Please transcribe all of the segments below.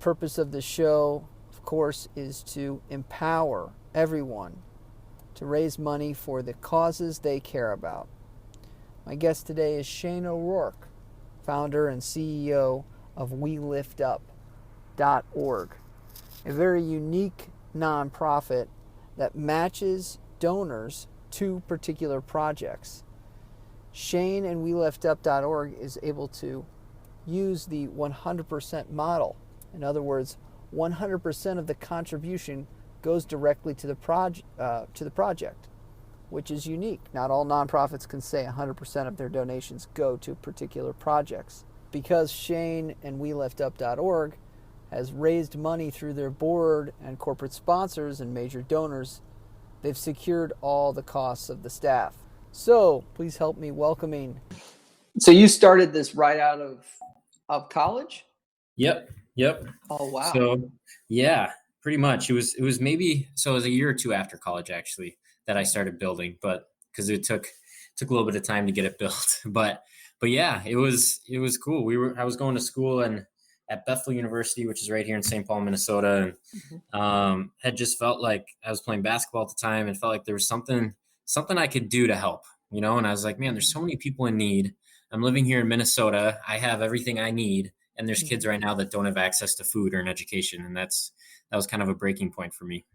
purpose of the show, of course, is to empower everyone to raise money for the causes they care about. My guest today is Shane O'Rourke, founder and CEO of WeLiftUp.org, a very unique nonprofit that matches donors to particular projects. Shane and WeLiftUp.org is able to use the 100% model. In other words, 100% of the contribution goes directly to the project, which is unique. Not all nonprofits can say 100% of their donations go to particular projects. Because Shane and WeLiftUp.org has raised money through their board and corporate sponsors and major donors, they've secured all the costs of the staff. So please help me welcoming. So you started this right out of college? Yep. Oh wow. So yeah, pretty much. It was maybe, so it was a year or two after college actually that I started building, but because it took a little bit of time to get it built. But yeah, it was cool. I was going to school and at Bethel University, which is right here in St. Paul, Minnesota, and had just felt like I was playing basketball at the time and felt like there was something I could do to help, and I was like, man, there's so many people in need. I'm living here in Minnesota. I have everything I need. And there's kids right now that don't have access to food or an education. And that was kind of a breaking point for me.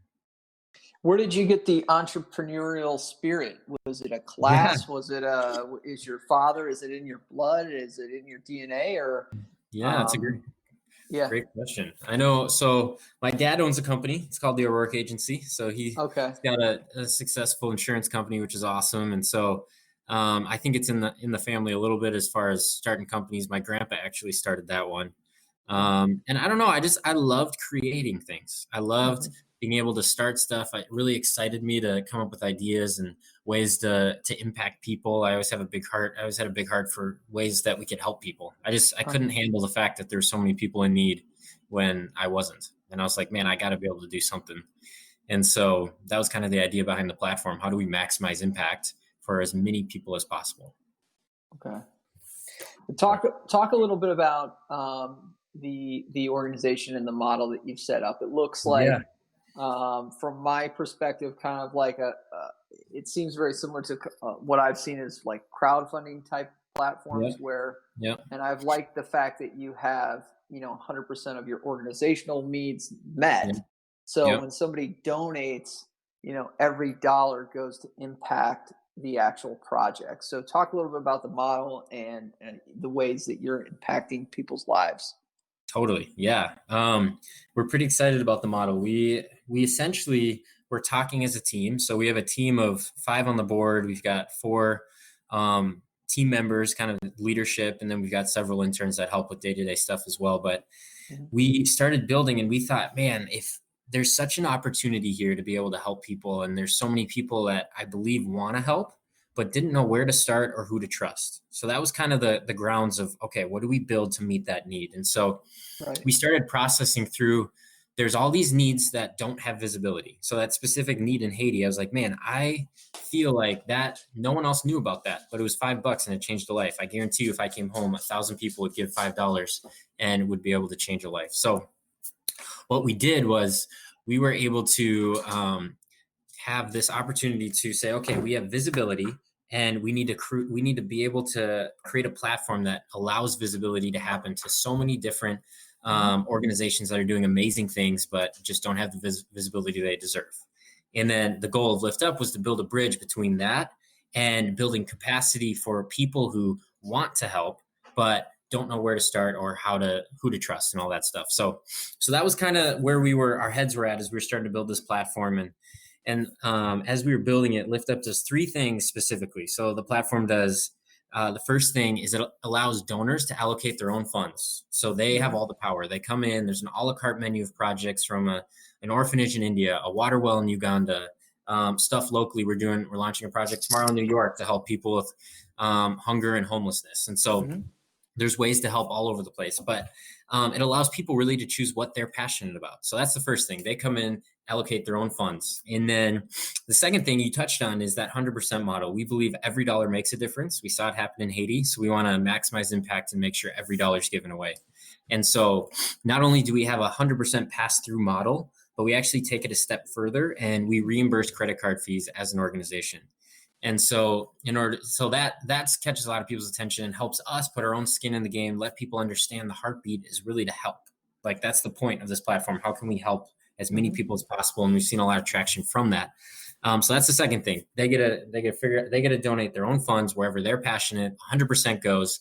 Where did you get the entrepreneurial spirit? Was it a class? Yeah. Was it is your father, is it in your blood? Is it in your DNA or? Yeah, that's a great question. I know. So my dad owns a company. It's called the O'Rourke Agency. So he's got a successful insurance company, which is awesome. And so I think it's in the family a little bit as far as starting companies. My grandpa actually started that one. And I don't know, I loved creating things. I loved being able to start stuff. It really excited me to come up with ideas and ways to impact people. I always have a big heart. I always had a big heart for ways that we could help people. I couldn't handle the fact that there's so many people in need when I wasn't. And I was like, man, I got to be able to do something. And so that was kind of the idea behind the platform. How do we maximize impact for as many people as possible? Okay. Talk a little bit about the organization and the model that you've set up. It looks like, from my perspective, kind of like it seems very similar to what I've seen as like crowdfunding type platforms and I've liked the fact that you have, 100% of your organizational needs met. So when somebody donates, every dollar goes to impact the actual project. So talk a little bit about the model and the ways that you're impacting people's lives. Totally. Yeah. We're pretty excited about the model. We essentially, we're talking as a team. So we have a team of 5 on the board. We've got 4 team members, kind of leadership, and then we've got several interns that help with day-to-day stuff as well. But we started building and we thought, man, if there's such an opportunity here to be able to help people. And there's so many people that I believe want to help, but didn't know where to start or who to trust. So that was kind of the grounds of, okay, what do we build to meet that need? And so we started processing through, there's all these needs that don't have visibility. So that specific need in Haiti, I was like, man, I feel like that no one else knew about that, but it was $5 and it changed a life. I guarantee you if I came home, 1,000 people would give $5 and would be able to change a life. So what we did was we were able to have this opportunity to say, okay, we have visibility and we need to be able to create a platform that allows visibility to happen to so many different organizations that are doing amazing things, but just don't have the visibility they deserve. And then the goal of Lift Up was to build a bridge between that and building capacity for people who want to help, but don't know where to start or who to trust and all that stuff. So that was kind of where our heads were at as we were starting to build this platform. And as we were building it, Lift Up does 3 things specifically. So the platform does, the first thing is it allows donors to allocate their own funds. So they have all the power. They come in, there's an a la carte menu of projects from an orphanage in India, a water well in Uganda, stuff locally. We're launching a project tomorrow in New York to help people with hunger and homelessness. And so there's ways to help all over the place, but it allows people really to choose what they're passionate about. So that's the first thing. They come in, allocate their own funds. And then the second thing you touched on is that 100% model. We believe every dollar makes a difference. We saw it happen in Haiti. So we want to maximize impact and make sure every dollar is given away. And so not only do we have a 100% pass-through model, but we actually take it a step further and we reimburse credit card fees as an organization. And so that catches a lot of people's attention and helps us put our own skin in the game, let people understand the heartbeat is really to help. Like, that's the point of this platform. How can we help as many people as possible? And we've seen a lot of traction from that. So that's the second thing. They get to donate their own funds wherever they're passionate. 100% goes.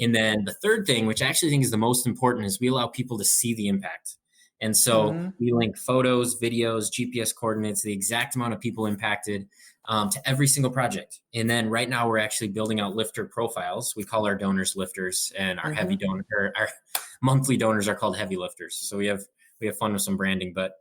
And then the third thing, which I actually think is the most important, is we allow people to see the impact. And so we link photos, videos, GPS coordinates, the exact amount of people impacted to every single project. And then right now we're actually building out lifter profiles. We call our donors lifters, and our our monthly donors are called heavy lifters. So we have fun with some branding, but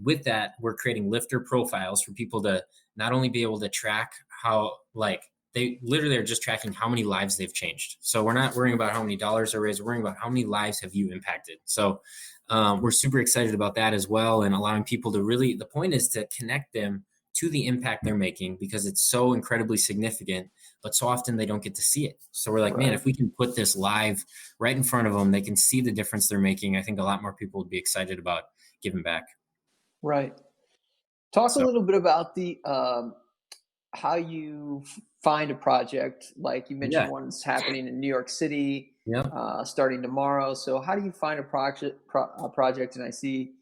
with that, we're creating lifter profiles for people to not only be able to track how, like, they literally are just tracking how many lives they've changed. So we're not worrying about how many dollars are raised. We're worrying about how many lives have you impacted. So we're super excited about that as well, and allowing people to really, the point is to connect them to the impact they're making, because it's so incredibly significant, but so often they don't get to see it. So we're like, man, if we can put this live right in front of them, they can see the difference they're making. I think a lot more people would be excited about giving back. Right. Talk a little bit about the how you find a project. Like you mentioned, one's happening in New York City, starting tomorrow. So how do you find a project? And I see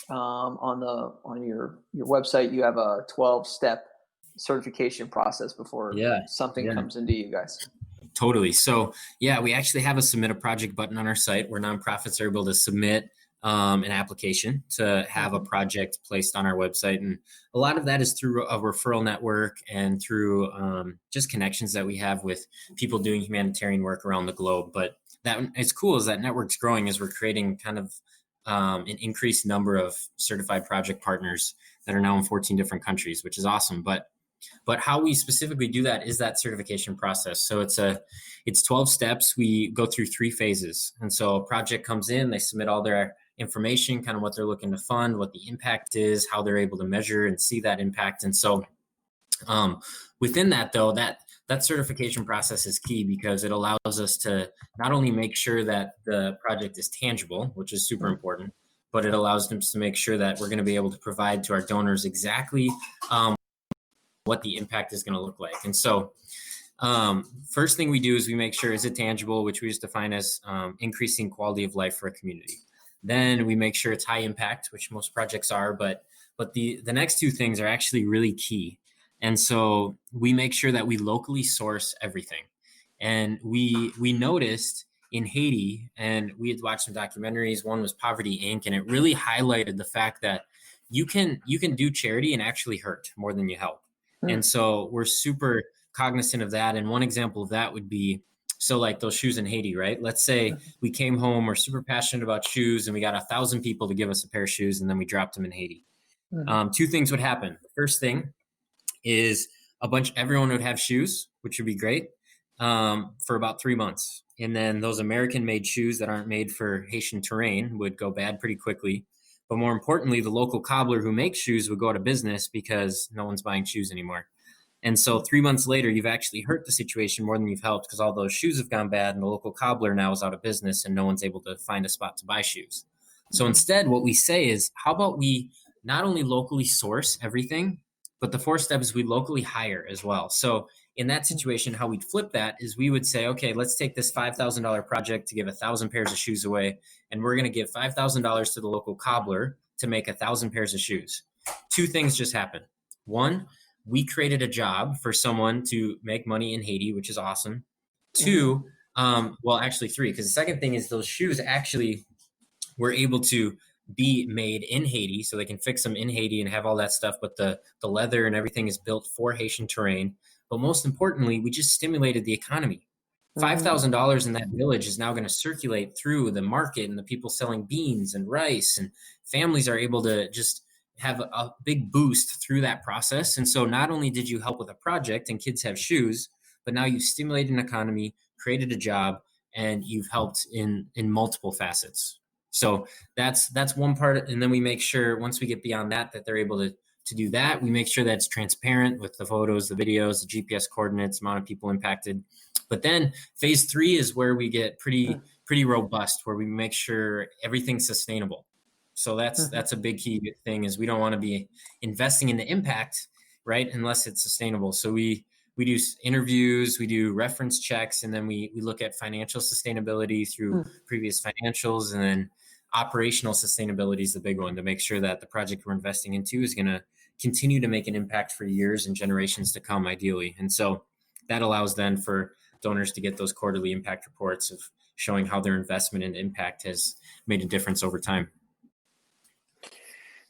on your website you have a 12-step certification process before something comes into you guys. Totally. So we actually have a submit a project button on our site where nonprofits are able to submit an application to have a project placed on our website. And a lot of that is through a referral network and through just connections that we have with people doing humanitarian work around the globe. But that it's cool is that network's growing as we're creating kind of an increased number of certified project partners that are now in 14 different countries, which is awesome. But how we specifically do that is that certification process. So it's 12 steps. We go through 3 phases. And so a project comes in, they submit all their information, kind of what they're looking to fund, what the impact is, how they're able to measure and see that impact. And so within that, though, that certification process is key, because it allows us to not only make sure that the project is tangible, which is super important, but it allows them to make sure that we're going to be able to provide to our donors exactly what the impact is going to look like. And so first thing we do is we make sure, is it tangible, which we just define as increasing quality of life for a community. Then we make sure it's high impact, which most projects are, but the next 2 things are actually really key. And so we make sure that we locally source everything. And we noticed in Haiti, and we had watched some documentaries, one was Poverty Inc., and it really highlighted the fact that you can do charity and actually hurt more than you help. And so we're super cognizant of that. And one example of that would be, so like those shoes in Haiti, right? Let's say we came home, we're super passionate about shoes, and we got 1,000 people to give us a pair of shoes, and then we dropped them in Haiti. 2 things would happen. The first thing is everyone would have shoes, which would be great, for about 3 months. And then those American-made shoes that aren't made for Haitian terrain would go bad pretty quickly. But more importantly, the local cobbler who makes shoes would go out of business because no one's buying shoes anymore. And so 3 months later, you've actually hurt the situation more than you've helped, because all those shoes have gone bad and the local cobbler now is out of business and no one's able to find a spot to buy shoes. So instead, what we say is, how about we not only locally source everything, but the 4th step is we locally hire as well. So in that situation, how we'd flip that is we would say, okay, let's take this $5,000 project to give 1,000 pairs of shoes away, and we're going to give $5,000 to the local cobbler to make 1,000 pairs of shoes. 2 things just happened. 1, we created a job for someone to make money in Haiti, which is awesome. 2, well, actually 3, because the second thing is those shoes actually were able to be made in Haiti, so they can fix them in Haiti and have all that stuff, but the leather and everything is built for Haitian terrain. But most importantly, we just stimulated the economy. $5,000 in that village is now going to circulate through the market, and the people selling beans and rice, and families are able to just have a big boost through that process. And so not only did you help with a project and kids have shoes, but now you've stimulated an economy, created a job, and you've helped in multiple facets. So that's one part. And then we make sure once we get beyond that they're able to do that. We make sure that it's transparent with the photos, the videos, the GPS coordinates, amount of people impacted. But then phase 3 is where we get pretty robust, where we make sure everything's sustainable. So that's a big key thing, is we don't want to be investing in the impact, right, unless it's sustainable. So we do interviews, we do reference checks, and then we look at financial sustainability through previous financials, and then operational sustainability is the big one, to make sure that the project we're investing into is going to continue to make an impact for years and generations to come, ideally. And so that allows then for donors to get those quarterly impact reports of showing how their investment and impact has made a difference over time.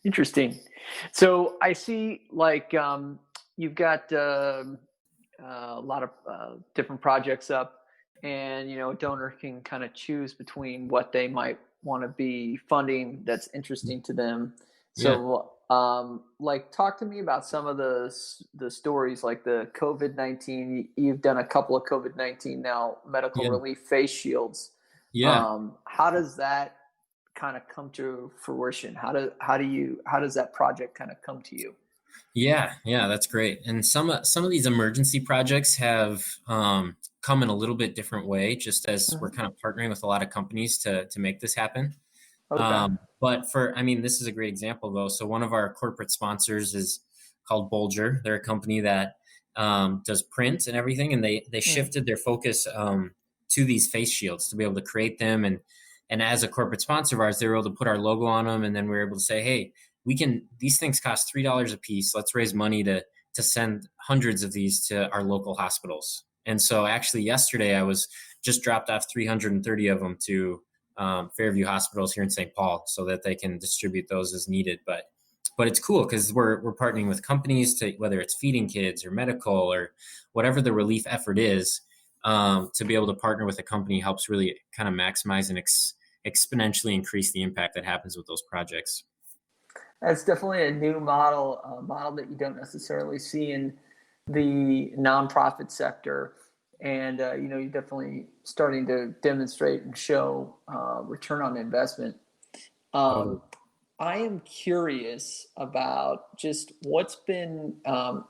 Interesting. So I see, like, you've got a lot of different projects up, and a donor can kind of choose between what they might want to be funding that's interesting to them. So like, talk to me about some of the stories, like the COVID-19. You've done a couple of COVID-19 now medical relief face shields. How does that kind of come to fruition? How does that project kind of come to you? Yeah, that's great. And some of these emergency projects have come in a little bit different way, just as we're kind of partnering with a lot of companies to make this happen. Okay. But this is a great example though. So one of our corporate sponsors is called Bolger. They're a company that does print and everything, and they shifted their focus to these face shields to be able to create them. And as a corporate sponsor of ours, they were able to put our logo on them, and then we were able to say, hey, these things cost $3 a piece. Let's raise money to send hundreds of these to our local hospitals. And so actually yesterday I was just dropped off 330 of them to Fairview hospitals here in St. Paul, so that they can distribute those as needed. But it's cool because we're partnering with companies, to whether it's feeding kids or medical or whatever the relief effort is, to be able to partner with a company helps really kind of maximize and exponentially increase the impact that happens with those projects. That's definitely a new model that you don't necessarily see in the nonprofit sector. And, you're definitely starting to demonstrate and show return on investment. Totally. I am curious about just what's been, how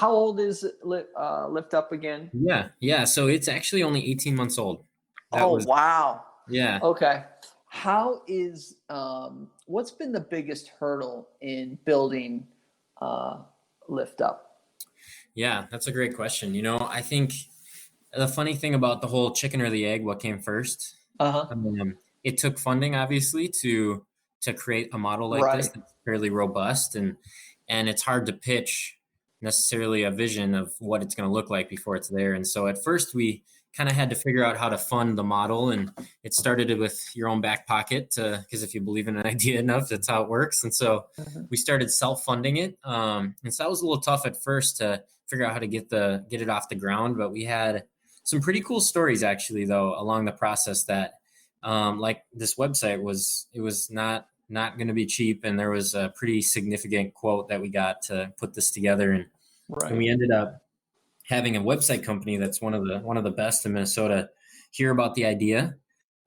old is Lift Up again? Yeah. So it's actually only 18 months old. Wow. Yeah. Okay. How is, what's been the biggest hurdle in building Lift Up? Yeah, that's a great question. I think the funny thing about the whole chicken or the egg, what came first? It took funding, obviously, to create a model like this that's fairly robust, and it's hard to pitch necessarily a vision of what it's going to look like before it's there. And so at first we kind of had to figure out how to fund the model, and it started with your own back pocket, because if you believe in an idea enough, that's how it works. And so we started self-funding it. And so that was a little tough at first to figure out how to get it off the ground. But we had some pretty cool stories actually, though, along the process that, like this website was not going to be cheap. And there was a pretty significant quote that we got to put this together. And we ended up having a website company that's one of the best in Minnesota hear about the idea,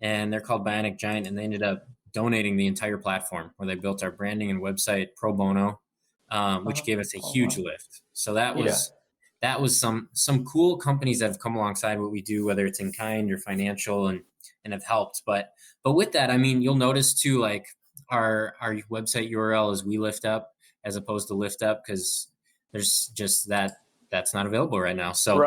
and they're called Bionic Giant, and they ended up donating the entire platform, where they built our branding and website pro bono, which gave us a huge lift. So that was some cool companies that have come alongside what we do, whether it's in kind or financial, and have helped. But with that, you'll notice too, like our website URL is We Lift Up as opposed to Lift Up, because there's just that's not available right now. So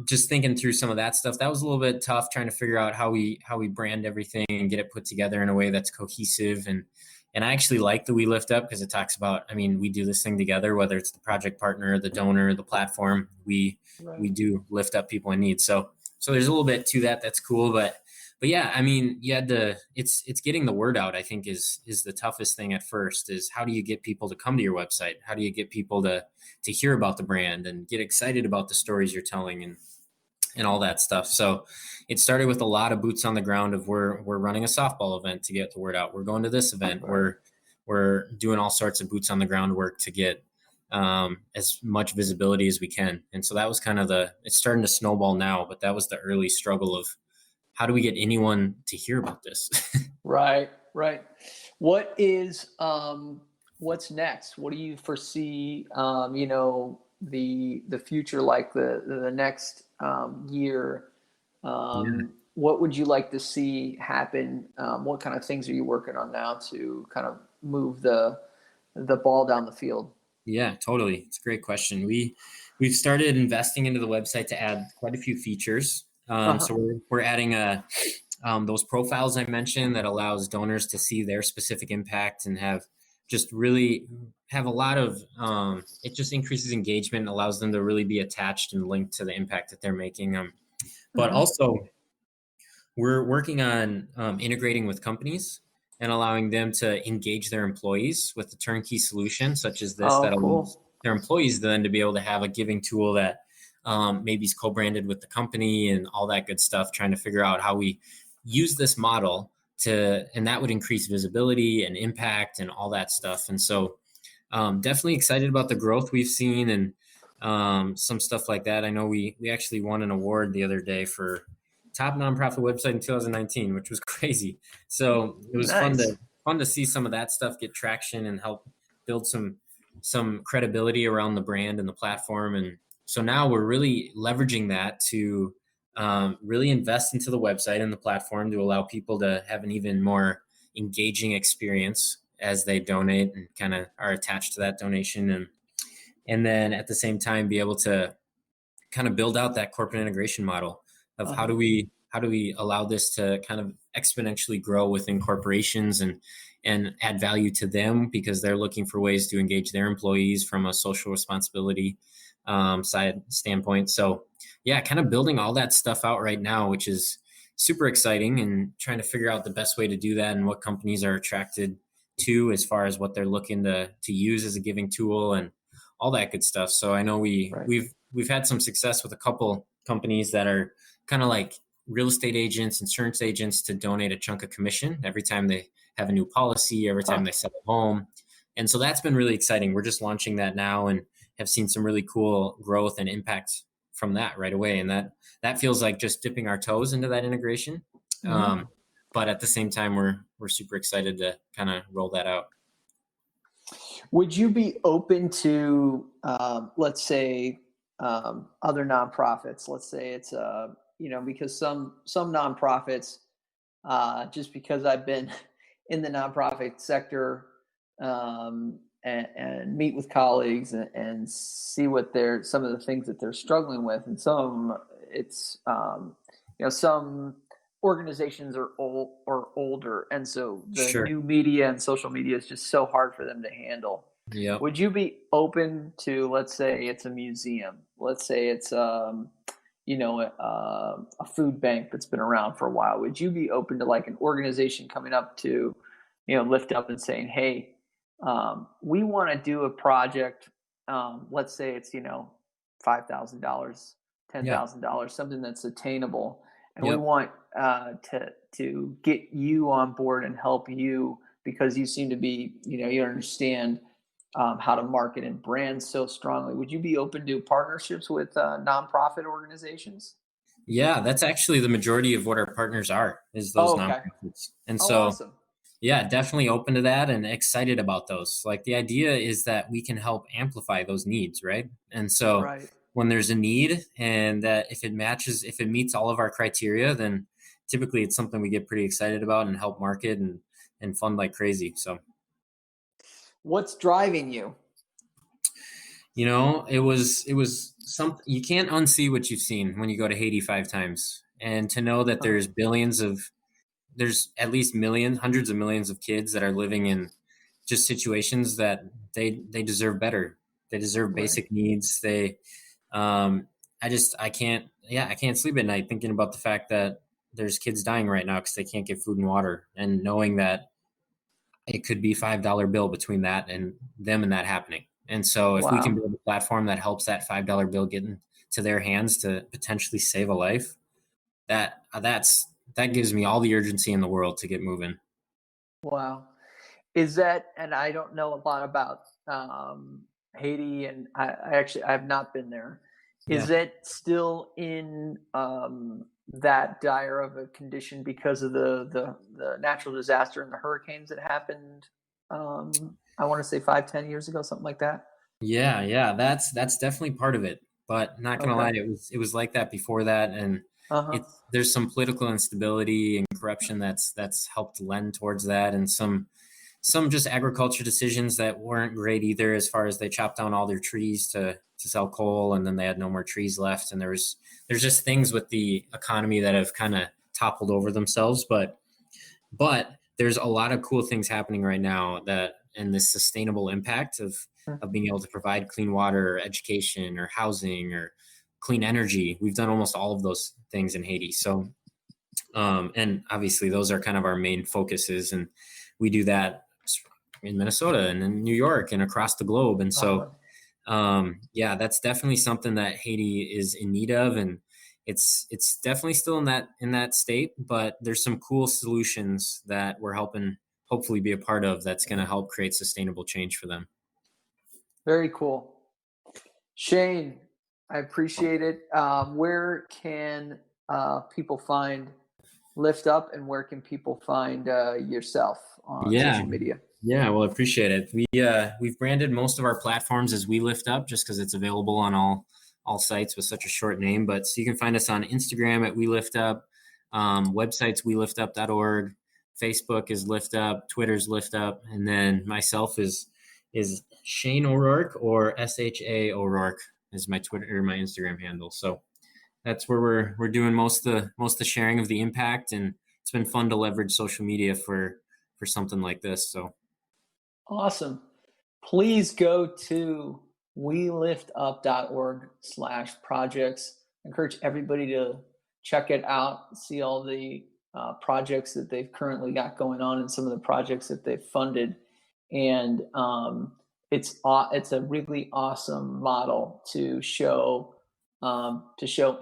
just thinking through some of that stuff, that was a little bit tough, trying to figure out how we brand everything and get it put together in a way that's cohesive. And I actually like the We Lift Up, because it talks about, we do this thing together, whether it's the project partner, the donor, the platform, we do lift up people in need. So there's a little bit to that. That's cool. But yeah, you had to, it's getting the word out, I think is the toughest thing at first, is how do you get people to come to your website? How do you get people to hear about the brand and get excited about the stories you're telling and all that stuff? So it started with a lot of boots on the ground of we're running a softball event to get the word out. We're going to this event. We're doing all sorts of boots on the ground work to get as much visibility as we can. And so that was kind of it's starting to snowball now, but that was the early struggle of how do we get anyone to hear about this? Right. What is, what's next? What do you foresee, the future, like the next year, what would you like to see happen? What kind of things are you working on now to kind of move the ball down the field? Yeah, totally. It's a great question. We've started investing into the website to add quite a few features. Uh-huh. So we're adding those profiles I mentioned that allows donors to see their specific impact and have just really have a lot of it just increases engagement, allows them to really be attached and linked to the impact that they're making. But Mm-hmm. also we're working on integrating with companies and allowing them to engage their employees with a turnkey solution such as this Oh, that allows cool. their employees then to be able to have a giving tool that maybe is co-branded with the company and all that good stuff, trying to figure out how we use this model to, and that would increase visibility and impact and all that stuff. And so definitely excited about the growth we've seen and some stuff like that. I know we actually won an award the other day for top nonprofit website in 2019, which was crazy. So it was Nice. fun to see some of that stuff get traction and help build some credibility around the brand and the platform. And so now we're really leveraging that to really invest into the website and the platform to allow people to have an even more engaging experience as they donate and kind of are attached to that donation, and then at the same time be able to kind of build out that corporate integration model of Uh-huh. how do we allow this to kind of exponentially grow within corporations and add value to them because they're looking for ways to engage their employees from a social responsibility side standpoint. So yeah, kind of building all that stuff out right now, which is super exciting, and trying to figure out the best way to do that and what companies are attracted to as far as what they're looking to use as a giving tool and all that good stuff. So I know Right. we've had some success with a couple companies that are kind of like real estate agents, insurance agents, to donate a chunk of commission every time they have a new policy, every time Huh. they sell a home. And so that's been really exciting. We're just launching that now and have seen some really cool growth and impact from that right away. And that feels like just dipping our toes into that integration. Mm-hmm. But at the same time, we're super excited to kind of roll that out. Would you be open to, let's say, other nonprofits? Let's say it's because some nonprofits, just because I've been in the nonprofit sector, and meet with colleagues and see what they're some of the things that they're struggling with, and some of them, it's some organizations are older, and so the Sure. new media and social media is just so hard for them to handle. Yep. Would you be open to, let's say it's a museum, let's say it's a food bank that's been around for a while? Would you be open to like an organization coming up to, lift up and saying, hey, we want to do a project. Let's say it's, $5,000, Yeah. $10,000, something that's attainable. And we Yep. want to get you on board and help you because you seem to be, you understand how to market and brand so strongly. Would you be open to partnerships with nonprofit organizations? Yeah, that's actually the majority of what our partners are, is those Oh, okay. nonprofits. And Oh, so, awesome. yeah, definitely open to that and excited about those. Like the idea is that we can help amplify those needs, right? And so Right. when there's a need and that if it meets all of our criteria, then typically it's something we get pretty excited about and help market and fund like crazy. So, What's driving you? it was something you can't unsee what you've seen when you go to Haiti 5 times. And to know that Uh-huh. there's at least millions, hundreds of millions of kids that are living in just situations that they deserve better. They deserve Right. basic needs. Um, I can't sleep at night thinking about the fact that there's kids dying right now because they can't get food and water, and knowing that it could be $5 bill between that and them and that happening. And so if we can Wow. build a platform that helps that $5 bill get into their hands to potentially save a life, that gives me all the urgency in the world to get moving. Wow. Is that, and I don't know a lot about Haiti, and I have not been there. Yeah. Is it still in that dire of a condition because of the natural disaster and the hurricanes that happened? I want to say 5, 10 years ago, something like that. Yeah, that's definitely part of it. But not gonna Okay. lie, it was like that before that, and Uh-huh. there's some political instability and corruption that's helped lend towards that, and some just agriculture decisions that weren't great either, as far as they chopped down all their trees to sell coal, and then they had no more trees left, and there's just things with the economy that have kind of toppled over themselves, but there's a lot of cool things happening right now, that and this sustainable impact of being able to provide clean water or education or housing or clean energy. We've done almost all of those things in Haiti. So and obviously those are kind of our main focuses, and we do that in Minnesota and in New York and across the globe. And so yeah, that's definitely something that Haiti is in need of, and it's definitely still in that state, but there's some cool solutions that we're helping hopefully be a part of, that's going to help create sustainable change for them. Very cool. Shane, I appreciate it. Where can people find Lift Up, and where can people find yourself on Yeah. social media? Yeah, well, I appreciate it. We've branded most of our platforms as We Lift Up, just because it's available on all sites with such a short name. But so you can find us on Instagram at We Lift Up, websites weliftup.org, Facebook is Lift Up, Twitter's Lift Up, and then myself is Shane O'Rourke, or SHA O'Rourke is my Twitter or my Instagram handle. So that's where we're doing most of the sharing of the impact, and it's been fun to leverage social media for something like this. So. Awesome. Please go to weliftup.org/projects. I encourage everybody to check it out, see all the projects that they've currently got going on, and some of the projects that they've funded. And it's a really awesome model to show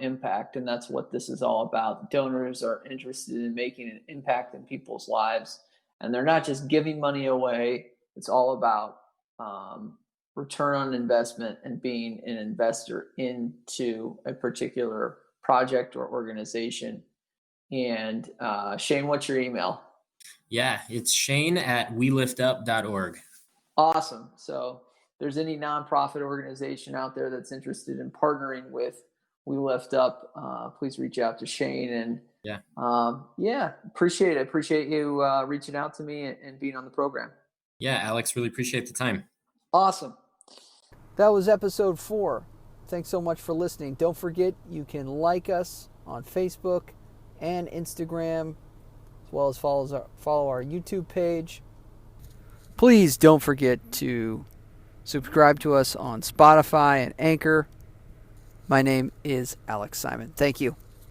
impact, and that's what this is all about. Donors are interested in making an impact in people's lives, and they're not just giving money away. It's all about return on investment and being an investor into a particular project or organization. And Shane, what's your email? Yeah, it's Shane@weliftup.org. Awesome. So if there's any nonprofit organization out there that's interested in partnering with We Lift Up, please reach out to Shane. And appreciate it. Appreciate you reaching out to me and being on the program. Yeah, Alex, really appreciate the time. Awesome. That was episode 4. Thanks so much for listening. Don't forget, you can like us on Facebook and Instagram, as well as follow our YouTube page. Please don't forget to subscribe to us on Spotify and Anchor. My name is Alex Simon. Thank you.